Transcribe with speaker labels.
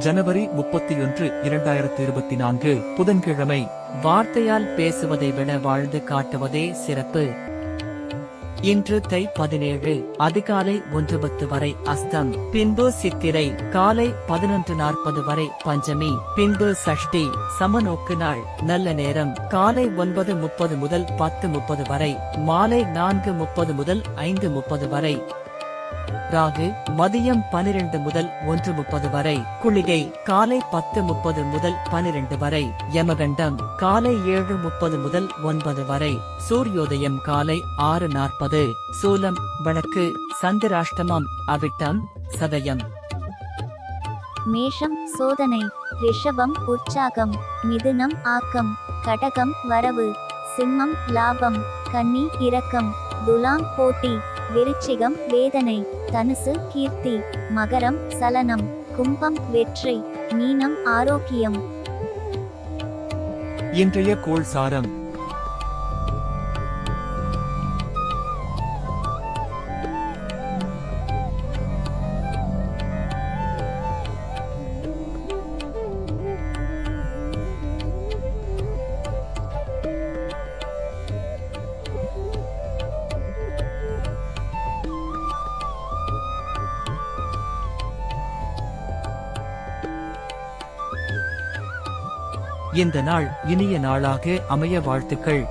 Speaker 1: ஜனவரி 31, 2024 புதன்கிழமை.
Speaker 2: வார்த்தையால் பேசுவதை விட வாழ்ந்து காட்டுவதே சிறப்பு. இன்று தை 17 அதிகாலை 1:10 வரை அஸ்தம், பின்பு சித்திரை காலை 11:40 வரை பஞ்சமி, பின்பு சஷ்டி சமநோக்கு நாள். நல்ல நேரம் காலை 9:30 முதல் 10:30 வரை, மாலை 4:30 முதல் 5:30 வரை. ராகு மதியம் 12 முதல் 1:30 வரை. குளிகை காலை 10:30 முதல் 12 வரை. யமகண்டம் காலை 7:30 முதல் 9 வரை. சூரியோதயம் காலை 6:40. சூலம் வடக்கு. சந்திராஷ்டமம் அவிட்டம் சதயம்.
Speaker 3: மேஷம் சோதனை, ரிஷபம் உற்சாகம், மிதுனம் ஆக்கம், கடகம் வரவு, சிம்மம் லாபம், கன்னி இரக்கம், துலாம் போட்டி, விருச்சிகம் வேதனை, தனுசு கீர்த்தி, மகரம் சலனம், கும்பம் வெற்றி, மீனம் ஆரோக்கியம்.
Speaker 1: இன்றைய கோள் சாரம். இந்த நாள் இனிய நாளாக அமைய வாழ்த்துக்கள்.